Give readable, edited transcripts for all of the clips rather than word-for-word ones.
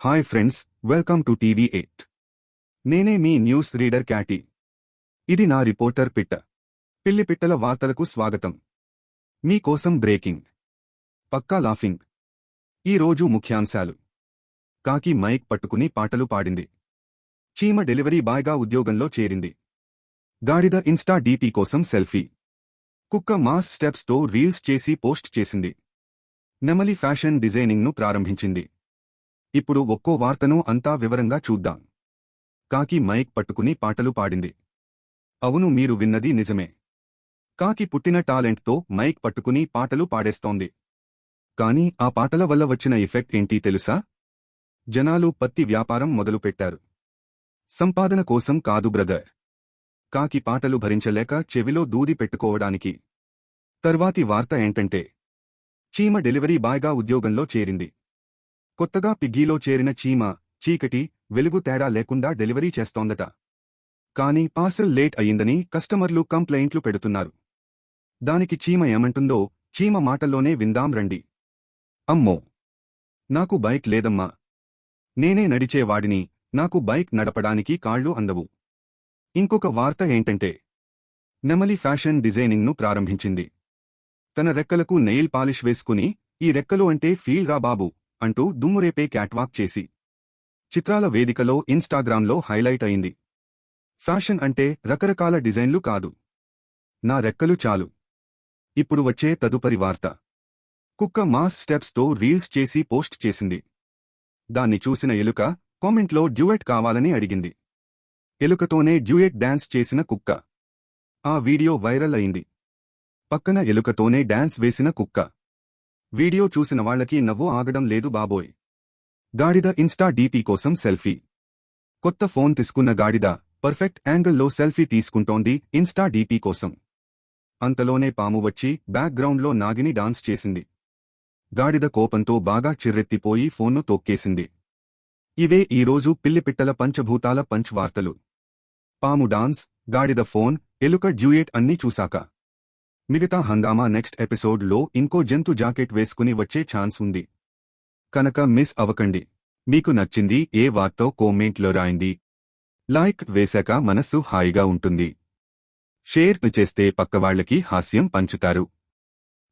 Hi friends, welcome to TV eight. నేనే మీ news reader క్యాటీ. ఇది నా రిపోర్టర్ పిట్ట. పిల్లి పిట్టల వార్తలకు స్వాగతం. మీకోసం బ్రేకింగ్, పక్కా లాఫింగ్. ఈ రోజు ముఖ్యాంశాలు. కాకి మైక్ పట్టుకుని పాటలు పాడింది. చీమ డెలివరీ బాయ్గా ఉద్యోగంలో చేరింది. గాడిద ఇన్స్టా డీపీ కోసం సెల్ఫీ. కుక్క మాస్ స్టెప్స్తో రీల్స్ చేసి పోస్ట్ చేసింది. నెమలి ఫ్యాషన్ డిజైనింగ్ను ప్రారంభించింది. ఇప్పుడు ఒక్కో వార్తను అంతా వివరంగా చూద్దాం. కాకి మైక్ పట్టుకుని పాటలు పాడింది. అవును, మీరు విన్నది నిజమే. కాకి పుట్టిన టాలెంట్తో మైక్ పట్టుకుని పాటలు పాడేస్తోంది. కానీ ఆ పాటల వల్ల వచ్చిన ఎఫెక్ట్ ఏంటి తెలుసా? జనాలు పత్తి వ్యాపారం మొదలుపెట్టారు. సంపాదన కోసం కాదు బ్రదర్. కాకి పాటలు భరించలేక చెవిలో దూది పెట్టుకోవడానికి. తర్వాతి వార్త ఏంటంటే, చీమ డెలివరీ బాయ్గా ఉద్యోగంలో చేరింది. కొత్తగా పిగ్గీలో చేరిన చీమ చీకటి, వెలుగు తేడా లేకుండా డెలివరీ చేస్తోందట. కానీ పార్సెల్ లేట్ అయ్యిందని కస్టమర్లు కంప్లైంట్లు పెడుతున్నారు. దానికి చీమ ఏమంటుందో చీమ మాటల్లోనే విందాం రండి. అమ్మో, నాకు బైక్ లేదమ్మా. నేనే నడిచేవాడిని, నాకు బైక్ నడపడానికి కాళ్ళు అందవు. ఇంకొక వార్త ఏంటంటే, నెమలి ఫ్యాషన్ డిజైనింగ్ను ప్రారంభించింది. తన రెక్కలకు నెయిల్ పాలిష్ వేసుకుని, ఈ రెక్కలు అంటే ఫీల్ రా బాబు అంటూ దుమ్మురేపే క్యాట్వాక్ చేసి చిత్రాల వేదికలో ఇన్స్టాగ్రామ్లో హైలైట్ అయింది. ఫ్యాషన్ అంటే రకరకాల డిజైన్లు కాదు, నా రెక్కలు చాలు. ఇప్పుడు వచ్చే తదుపరి వార్త. కుక్క మాస్ స్టెప్స్తో రీల్స్ చేసి పోస్ట్ చేసింది. దాన్ని చూసిన ఎలుక కామెంట్లో డ్యూయెట్ కావాలని అడిగింది. ఎలుకతోనే డ్యూయెట్ డాన్స్ చేసిన కుక్క. ఆ వీడియో వైరల్ అయింది. పక్కన ఎలుకతోనే డాన్స్ వేసిన కుక్క. వీడియో చూసిన వాళ్లకి నవ్వు ఆగడం లేదు బాబోయ్. గాడిద ఇన్స్టా డీపీ కోసం సెల్ఫీ. కొత్త ఫోన్ తీసుకున్న గాడిద పర్ఫెక్ట్ యాంగిల్లో సెల్ఫీ తీసుకుంటోంది ఇన్స్టా డీపీ కోసం. అంతలోనే పాము వచ్చి బ్యాక్గ్రౌండ్లో నాగిని డాన్స్ చేసింది. గాడిద కోపంతో బాగా చిర్రెత్తిపోయి ఫోన్ను తొక్కేసింది. ఇవే ఈరోజు పిల్లిపిట్టల పంచభూతాల పంచ్ వార్తలు. పాము డాన్స్, గాడిద ఫోన్, ఎలుక డ్యూయెట్ అన్నీ చూశాక మిగతా హంగామా నెక్స్ట్ ఎపిసోడ్లో ఇంకో జంతు జాకెట్ వేసుకుని వచ్చే ఛాన్స్ ఉంది. కనుక మిస్ అవ్వకండి. మీకు నచ్చింది ఏ వార్తో కామెంట్లో రాయండి. లైక్ వేశాక మనస్సు హాయిగా ఉంటుంది. షేర్ చేస్తే పక్కవాళ్లకి హాస్యం పంచుతారు.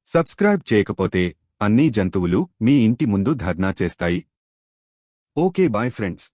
సబ్స్క్రైబ్ చేయకపోతే అన్ని జంతువులు మీ ఇంటి ముందు ధర్నా చేస్తాయి. Okay, bye friends.